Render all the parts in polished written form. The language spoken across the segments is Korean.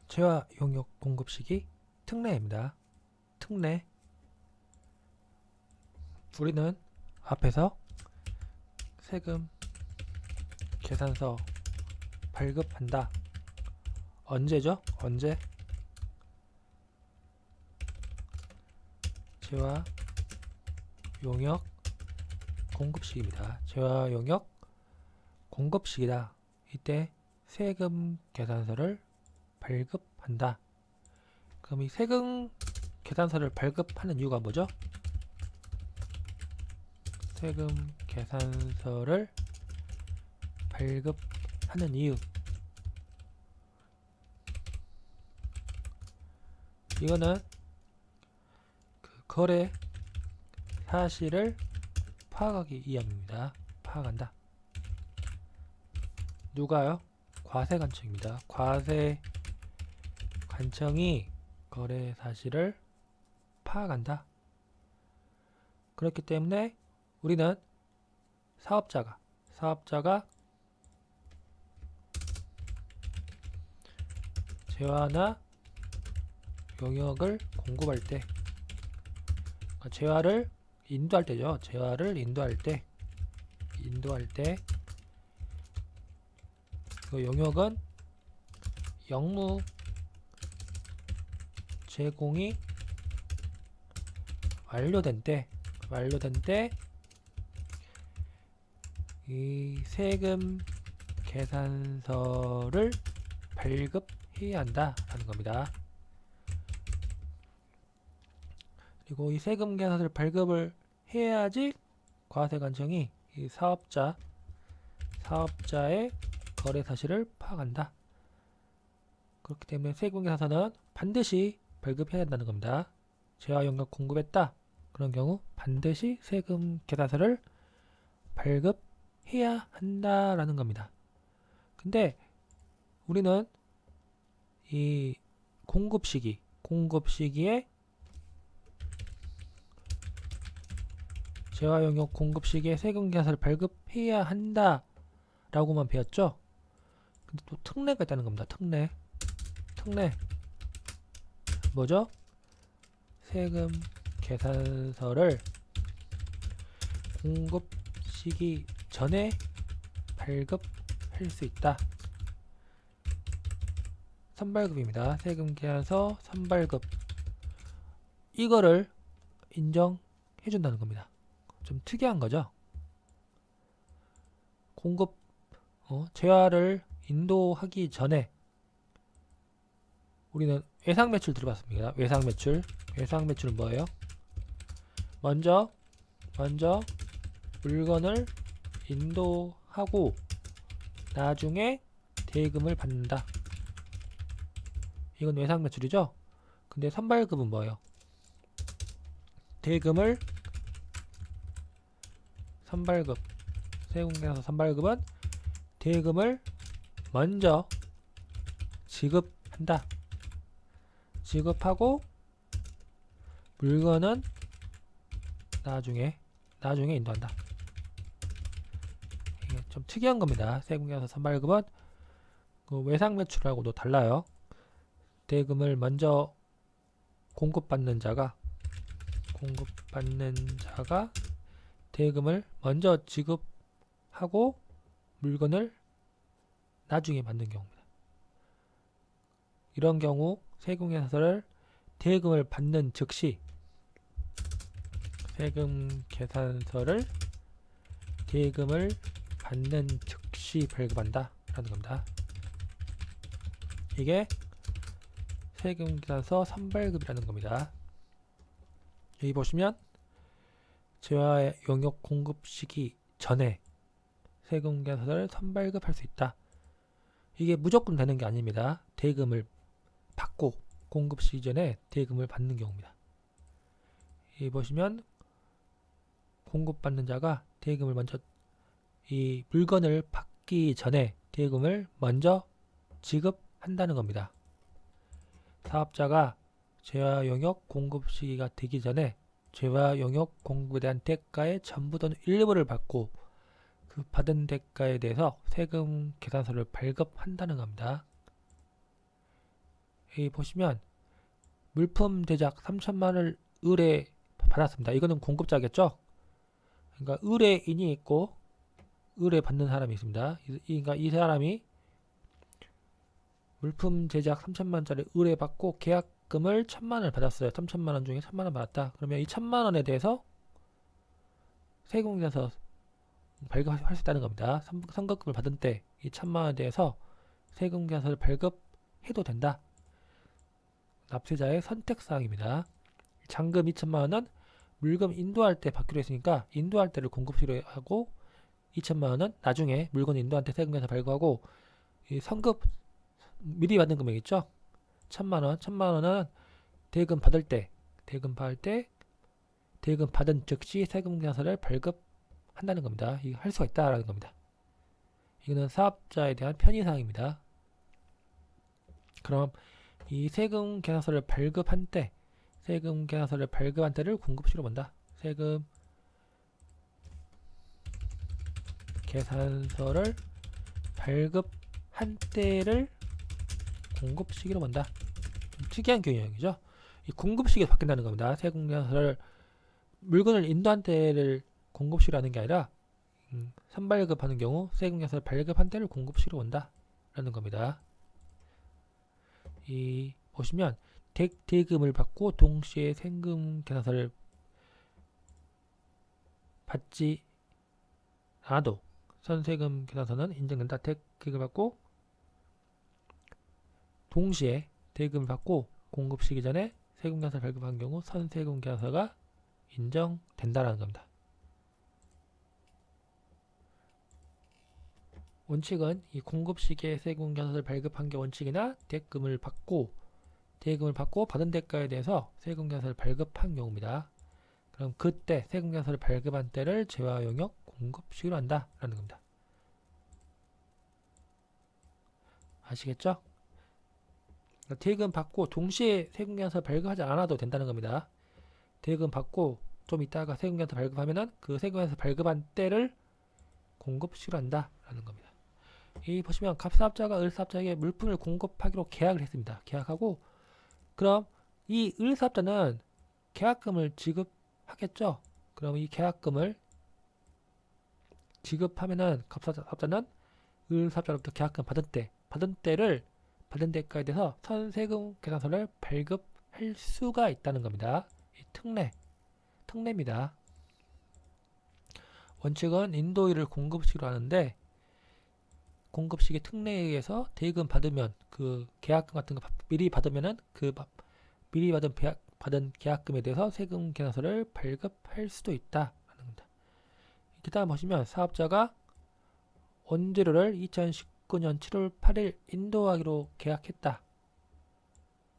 재화 용역 공급 시기 특례입니다. 특례. 우리는 앞에서 세금 계산서 발급한다. 언제죠? 언제? 재화 용역 공급 시기입니다. 재화 용역 공급 시기다. 이때 세금 계산서를 발급한다. 그럼 이 세금 계산서를 발급하는 이유가 뭐죠? 세금 계산서를 발급하는 이유. 이거는 그 거래 사실을 파악하기 위함입니다. 파악한다. 누가요? 과세관청입니다. 과세관청이 거래 사실을 파악한다. 그렇기 때문에 우리는 사업자가 재화나 용역을 공급할 때, 재화를 인도할 때죠. 재화를 인도할 때 그 용역은 영무 제공이 완료된 때 이 세금 계산서를 발급해야 한다라는 겁니다. 그리고 이 세금 계산서를 발급을 해야지 과세관청이 이 사업자의 거래 사실을 파악한다. 그렇기 때문에 세금 계산서는 반드시 발급해야 한다는 겁니다. 재화 용역 공급했다. 그런 경우 반드시 세금 계산서를 발급해야 한다라는 겁니다. 근데 우리는 이 공급 시기에 재화 용역 공급 시기에 세금 계산서를 발급해야 한다라고만 배웠죠. 근데 또 특례가 있다는 겁니다. 특례 뭐죠? 세금 계산서를 공급 시기 전에 발급할 수 있다. 선발급입니다. 세금 계산서 선발급. 이거를 인정해 준다는 겁니다. 좀 특이한 거죠. 공급 재화를 인도하기 전에 우리는 외상 매출 들어봤습니다. 외상 매출은 뭐예요? 먼저 물건을 인도하고 나중에 대금을 받는다. 이건 외상 매출이죠. 근데 선발급은 뭐예요? 대금을 선발급. 세금계산서 선발급은 대금을 먼저 지급한다. 지급하고 물건은 나중에 인도한다. 이게 좀 특이한 겁니다. 세금계산서 선발급은 그 외상 매출하고도 달라요. 대금을 먼저 공급받는 자가 대금을 먼저 지급하고 물건을 나중에 받는 경우입니다. 이런 경우 세금계산서를 대금을 받는 즉시 대금을 받는 즉시 발급한다 라는 겁니다. 이게 세금계산서 선발급이라는 겁니다. 여기 보시면 재화 용역 공급 시기 전에 세금계산서를 선발급할 수 있다. 이게 무조건 되는 게 아닙니다. 대금을 받고 공급 시기 전에 대금을 받는 경우입니다. 여기 보시면 공급받는 자가 대금을 먼저 이 물건을 받기 전에 대금을 먼저 지급한다는 겁니다. 사업자가 재화 용역 공급 시기가 되기 전에 재화 용역 공급에 대한 대가의 전부 또는 일부를 받고 그 받은 대가에 대해서 세금 계산서를 발급한다는 겁니다. 여기 보시면 물품 제작 3천만을 의뢰 받았습니다. 이거는 공급자겠죠? 그러니까 의뢰인이 있고 의뢰 받는 사람이 있습니다. 그러니까 이 사람이 물품 제작 3천만짜리 의뢰 받고 계약금을 1,000만원을 받았어요. 3천만원 중에 1,000만원 받았다. 그러면 이 1,000만원에 대해서 세금공제에서 발급할 수 있다는 겁니다. 선급금을 받은 때 이 1,000만원에 대해서 세금공제에서 발급해도 된다. 납세자의 선택사항입니다. 잔금 2천만원은 물금 인도할 때 받기로 했으니까 인도할 때를 공급시로 하고 2천만원은 나중에 물건 인도한테 세금에서 발급하고 이 선급 미리 받는 금액 있죠? 1,000만원, 1,000만원은 대금 받을 때 대금 받은 즉시 세금계산서를 발급한다는 겁니다. 이거 할 수가 있다라는 겁니다. 이거는 사업자에 대한 편의사항입니다. 그럼 이 세금 계산서를 발급한 때 세금 계산서를 발급한 때를 공급시로 본다. 세금 계산서를 발급한 때를 공급시기로 본다. 좀 특이한 경영이죠. 이 공급시기가 바뀐다는 겁니다. 세금 계산서를 물건을 인도한 때를 공급시로 하는 게 아니라 선발급하는 경우 세금 계산서를 발급한 때를 공급시로 본다 라는 겁니다. 이 보시면 대금을 받고 동시에 세금 계산서를 받지 않아도 선세금 계산서는 인정된다. 대금을 받고 동시에 대금을 받고 공급 시기 전에 세금 계산서를 발급한 경우 선세금 계산서가 인정된다라는 겁니다. 원칙은 이 공급 시기에 세금 계산서를 발급한 게 원칙이나 대금을 받고 받은 대가에 대해서 세금 계산서를 발급한 경우입니다. 그럼 그때 세금 계산서를 발급한 때를 재화 용역 공급시기로 한다라는 겁니다. 아시겠죠? 대금 받고 동시에 세금 계산서 발급하지 않아도 된다는 겁니다. 대금 받고 좀 이따가 세금 계산서 발급하면은 그 세금 계산서 발급한 때를 공급시기로 한다라는 겁니다. 이 보시면 갑사업자가 을사업자에게 물품을 공급하기로 계약을 했습니다. 계약하고 그럼 이 을사업자는 계약금을 지급하겠죠. 그럼 이 계약금을 지급하면은 갑사업자는 을사업자로부터 계약금 받은 때를 받은 대가에 대해서 선세금 계산서를 발급할 수가 있다는 겁니다. 이 특례입니다. 원칙은 인도일을 공급시기로 하는데 공급시기 특례에 의해서 대금 받으면 그 계약금 같은 거 미리 받으면은 그 미리 받은 계약금에 대해서 세금 계산서를 발급할 수도 있다라는 겁니다. 그 다음 보시면 사업자가 원재료를 2019년 7월 8일 인도하기로 계약했다.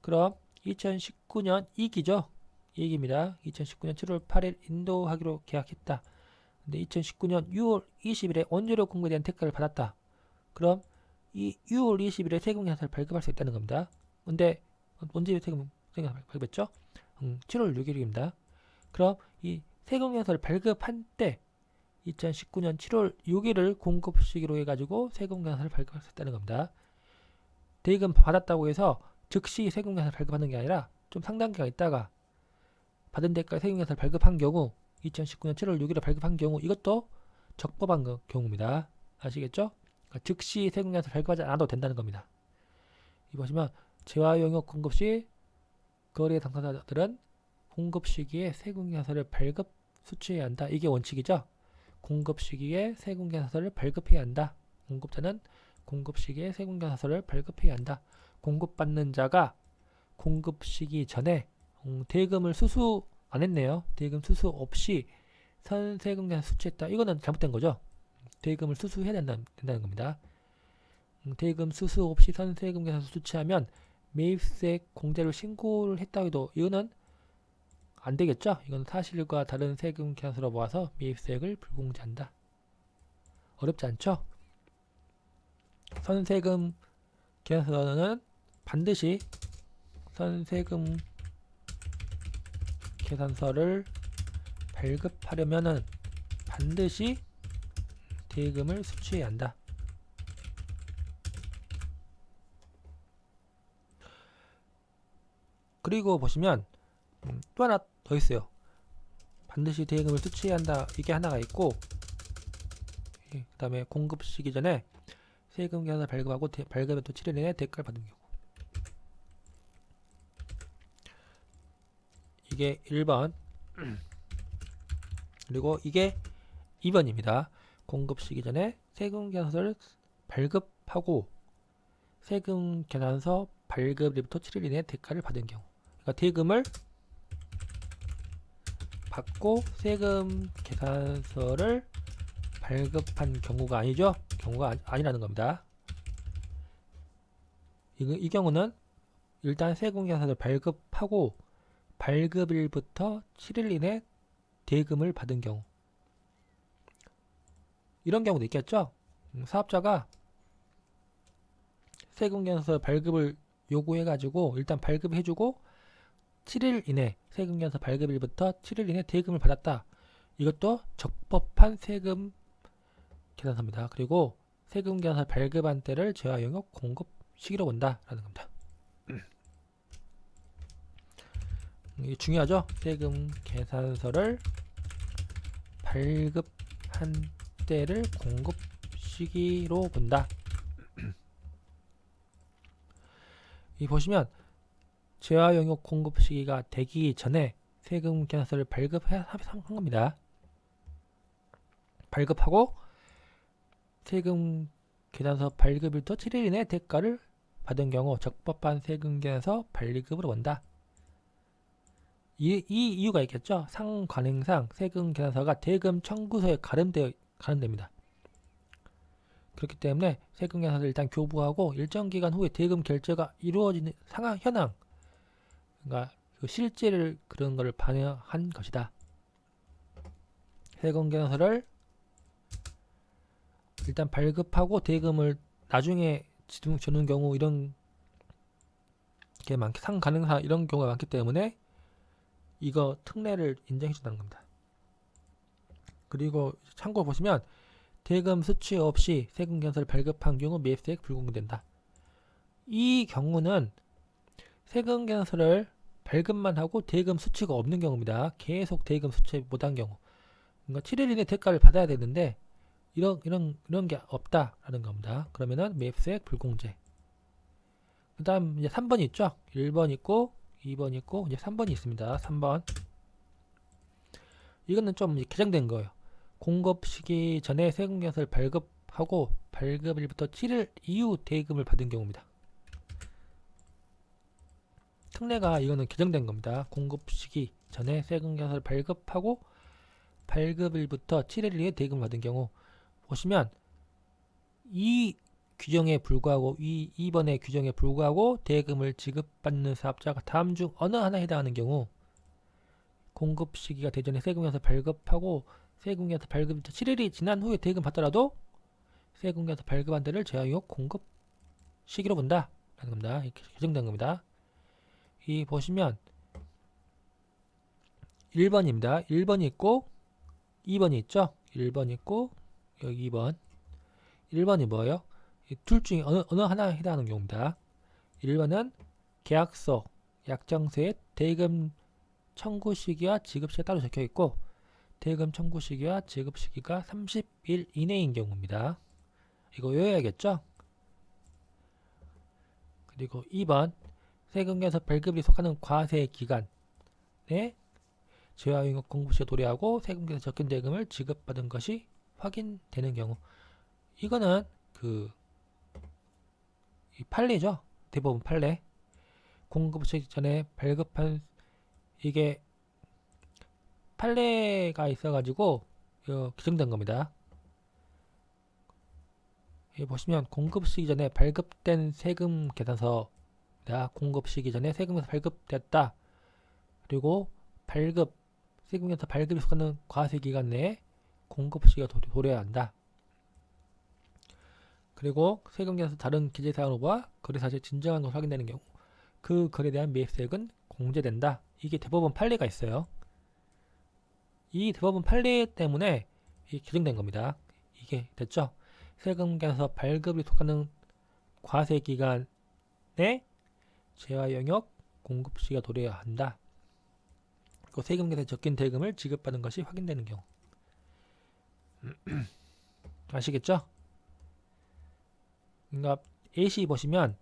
그럼 2019년 이익이죠. 이익입니다. 2019년 7월 8일 인도하기로 계약했다. 근데 2019년 6월 20일에 원재료 공급에 대한 대가를 받았다. 그럼 이 6월 20일에 세금 계산서를 발급할 수 있다는 겁니다. 근데 언제 세금 발급했죠? 7월 6일입니다. 그럼 이 세금 계산서를 발급한 때 2019년 7월 6일을 공급 시기로 해가지고 세금 계산서를 발급할 수 있다는 겁니다. 대금 받았다고 해서 즉시 세금 계산서를 발급하는 게 아니라 좀 상당 기간 있다가 받은 대가 세금 계산서를 발급한 경우 2019년 7월 6일에 발급한 경우 이것도 적법한 경우입니다. 아시겠죠? 그러니까 즉시 세금 계산서를 발급하지 않아도 된다는 겁니다. 이 보시면 재화 용역 공급 시 거래 당사자들은 공급 시기에 세금 계산서를 발급 수취해야 한다. 이게 원칙이죠. 공급 시기에 세금 계산서를 발급해야 한다. 공급자는 공급 시기에 세금 계산서를 발급해야 한다. 공급받는 자가 공급 시기 전에 대금을 수수 안 했네요. 대금 수수 없이 선세금 계산서 수취했다. 이거는 잘못된 거죠. 대금을 수수해야 된다는 겁니다. 대금 수수 없이 선세금 계산서 수취하면 매입세 공제를 신고를 했다고 해도 이거는 안 되겠죠? 이건 사실과 다른 세금 계산서로 모아서 매입세액을 불공제한다. 어렵지 않죠? 선세금 계산서는 반드시 선세금 계산서를 발급하려면은 반드시 대금을 수취해야 한다. 그리고 보시면 또 하나 더 있어요. 반드시 대금을 수취해야 한다. 이게 하나가 있고, 그 다음에 공급 시기 전에 세금 계산서 발급하고 발급에 또 7일 이내 대가를 받는 경우. 이게 1번. 그리고 이게 2번입니다. 공급 시기 전에 세금 계산서를 발급하고 세금 계산서 발급일부터 7일 이내 대가를 받은 경우. 그러니까 대금을 받고 세금 계산서를 발급한 경우가 아니죠. 경우가 아니라는 겁니다. 이 경우는 일단 세금 계산서를 발급하고 발급일부터 7일 이내 대금을 받은 경우. 이런 경우도 있겠죠. 사업자가 세금 계산서 발급을 요구해가지고 일단 발급해주고 7일 이내 세금 계산서 발급일부터 7일 이내 대금을 받았다. 이것도 적법한 세금 계산서입니다. 그리고 세금 계산서 발급한 때를 재화 영역 공급 시기로 본다라는 겁니다. 이게 중요하죠. 세금 계산서를 발급한 때를 공급 시기로 본다. 이 보시면 재화 영역 공급 시기가 되기 전에 세금 계산서를 발급한 겁니다. 발급하고 세금 계산서 발급일부터 7일 이내 대가를 받은 경우 적법한 세금 계산서 발급으로 본다. 이 이유가 있겠죠. 상관행상 세금 계산서가 대금 청구서에 가름됩니다. 그렇기 때문에 세금 계산서를 일단 교부하고 일정 기간 후에 대금 결제가 이루어지는 상황 현황, 그러니까 그 실제를 그런 것을 반영한 것이다. 세금 계산서를 일단 발급하고 대금을 나중에 주는 경우 이런 게 상가능상 이런 경우가 많기 때문에 이거 특례를 인정해 준다는 겁니다. 그리고 참고로 보시면 대금 수취 없이 세금 계산서를 발급한 경우 매입세액 불공된다. 이 경우는 세금 계산서를 발급만 하고 대금 수취가 없는 경우입니다. 계속 대금 수취 못한 경우. 그러니까 7일 이내 대가를 받아야 되는데 이런 게 없다라는 겁니다. 그러면은 매입세액 불공제. 그 다음 이제 3번 있죠. 1번 있고 2번 있고 이제 3번이 있습니다. 3번. 이거는 좀 개정된 거예요. 공급 시기 전에 세금 계산서를 발급하고 발급일부터 7일 이후 대금을 받은 경우입니다. 특례가 이거는 개정된 겁니다. 공급 시기 전에 세금 계산서를 발급하고 발급일부터 7일 이후에 대금을 받은 경우 보시면 이 규정에 불구하고 이 2번의 규정에 불구하고 대금을 지급받는 사업자가 다음 중 어느 하나에 해당하는 경우 공급 시기가 되전에 세금 계산서 발급하고 세금 계산서 발급부터 7일이 지난 후에 대금 받더라도 세금 계산서 발급한 때를 재화용역 공급 시기로 본다 라는 겁니다. 이렇게 개정된 겁니다. 이 보시면 1번입니다. 1번이 있고 2번이 있죠. 1번 있고 여기 2번. 1번이 뭐예요? 둘 중에 어느 하나에 해당하는 경우입니다. 1번은 계약서, 약정서에 대금 청구 시기와 지급 시기가 따로 적혀 있고 대금 청구 시기와 지급 시기가 30일 이내인 경우입니다. 이거 외워야겠죠? 그리고 2번 세금 계산서 발급이 속하는 과세 기간에 재화용역 공급 시에 도래하고 세금 계산서 적힌 대금을 지급받은 것이 확인되는 경우. 이거는 이 판례죠. 대법원 판례. 공급 시기 전에 발급한 이게 판례가 있어가지고 규정된 겁니다. 여기 보시면 공급 시기 전에 발급된 세금 계산서입니다. 공급 시기 전에 세금 계산서 발급됐다. 그리고 세금 계산서 발급이 속하는 과세 기간 내에 공급 시기가 도래해야 한다. 그리고 세금 계산서 다른 기재사항과 거래 사실 진정한 것을 확인되는 경우 그 거래에 대한 매입세액은 공제된다. 이게 대법원 판례가 있어요. 이 대법원 판례 때문에 이게 개정된 겁니다. 이게 됐죠? 세금 계산서 발급이 속하는 과세 기간에 재화 영역 공급 시기가 도래해야 한다. 그 세금 계산에 적힌 대금을 지급받은 것이 확인되는 경우. 아시겠죠? 그러니까 A씨 보시면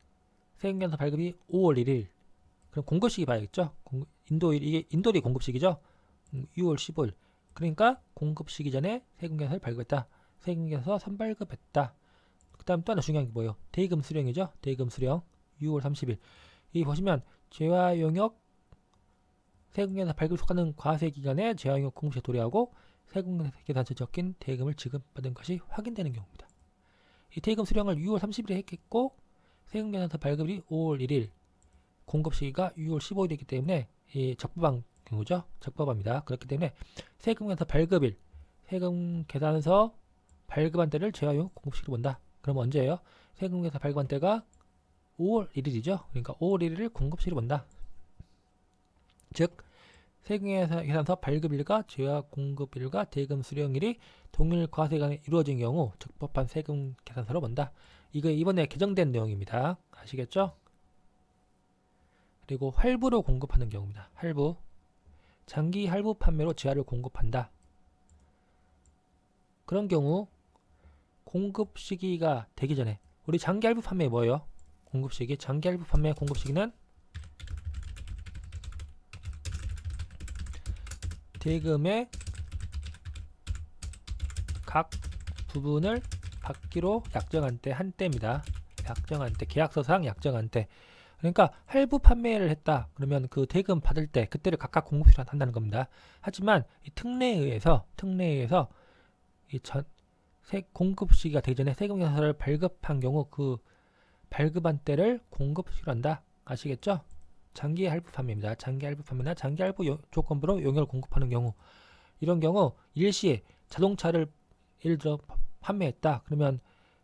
세금 계산 발급이 5월 1일. 그럼 공급 시기 봐야겠죠? 인도일 이게 인도일 공급 시기죠? 6월 15일. 그러니까 공급 시기 전에 세금 계산을 발급했다. 세금 계산서 선발급했다. 그다음 또 하나 중요한 게 뭐예요? 대금 수령이죠? 대금 수령 6월 30일. 여기 보시면 재화 용역 세금 계산 발급 속하는 과세 기간에 재화 용역 공급시에 도래하고 세금 계산서에 적힌 대금을 지급받은 것이 확인되는 경우입니다. 이 대금 수령을 6월 30일에 했겠고 세금 계산서 발급이 5월 1일, 공급 시기가 6월 15일이기 때문에 이 적법한 경우죠. 적법합니다. 그렇기 때문에 세금 계산서 발급일, 세금 계산서 발급한 때를 재화용 공급 시기로 본다. 그럼 언제예요? 세금 계산서 발급한 때가 5월 1일이죠. 그러니까 5월 1일을 공급 시기로 본다. 즉 세금 계산서 발급일과 재화 공급일과 대금 수령일이 동일 과세기간에 이루어진 경우 적법한 세금 계산서로 본다. 이거 이번에 개정된 내용입니다. 아시겠죠? 그리고 할부로 공급하는 경우입니다. 할부. 장기 할부 판매로 재화를 공급한다. 그런 경우 공급 시기가 되기 전에 우리 장기 할부 판매 뭐예요? 공급 시기. 장기 할부 판매 공급 시기는 대금의 각 부분을 받기로 약정한 때 한때입니다. 약정한 때, 계약서상 약정한 때. 그러니까 할부 판매를 했다. 그러면 그 대금 받을 때 그때를 각각 공급시로 한다는 겁니다. 하지만 이 특례에 의해서 이 공급 시기가 되기 전에 세금 계산서를 발급한 경우 그 발급한 때를 공급시로 한다. 아시겠죠? 장기 할부 판매입니다. 장기 할부 판매나 장기 할부 조건부로 용역을 공급하는 경우, 이런 경우 일시에 자동차를 예를 들어 판매했다. 그러면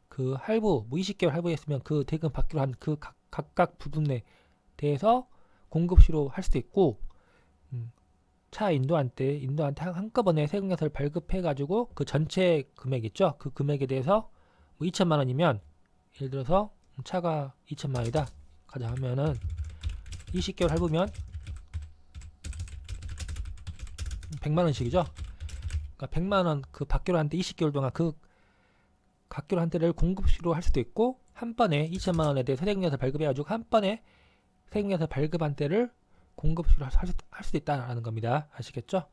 그 할부, 20개월 할부했으면 그 대금 받기로 한 그 각각 부분에 대해서 공급시로 할 수도 있고, 차 인도한테 한꺼번에 세금 계산서를 발급해가지고 그 전체 금액 있죠? 그 금액에 대해서 뭐 2천만 원이면 예를 들어서 차가 2천만 원이다. 가자 하면은 20개월 할부면 100만 원씩이죠. 그러니까 100만 원 그 받기로 한 때 20개월 동안 그 받기로 한 때를 공급시로 할 수도 있고, 한 번에 2천만 원에 대해 세금 계산서 발급해가지고 한 번에 세금 계산서 발급한 때를 공급시로 할 수도 있다라는 겁니다. 아시겠죠?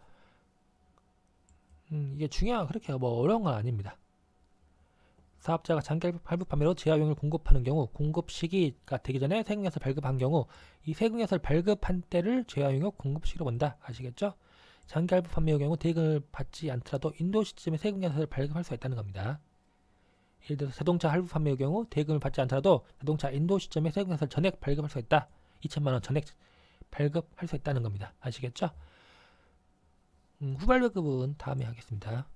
이게 그렇게 뭐 어려운 건 아닙니다. 사업자가 장기 할부 판매로 재화용을 공급하는 경우, 공급 시기가 되기 전에 세금 계산서 발급한 경우 이 세금 계산서를 발급한 때를 재화용역 공급 시기로 본다. 아시겠죠? 장기 할부 판매의 경우 대금을 받지 않더라도 인도 시점에 세금 계산서를 발급할 수가 있다는 겁니다. 예를 들어서 자동차 할부 판매의 경우 대금을 받지 않더라도 자동차 인도 시점에 세금 계산서를 전액 발급할 수가 있다. 2천만 원 전액 발급할 수 있다는 겁니다. 아시겠죠? 후발 발급은 다음에 하겠습니다.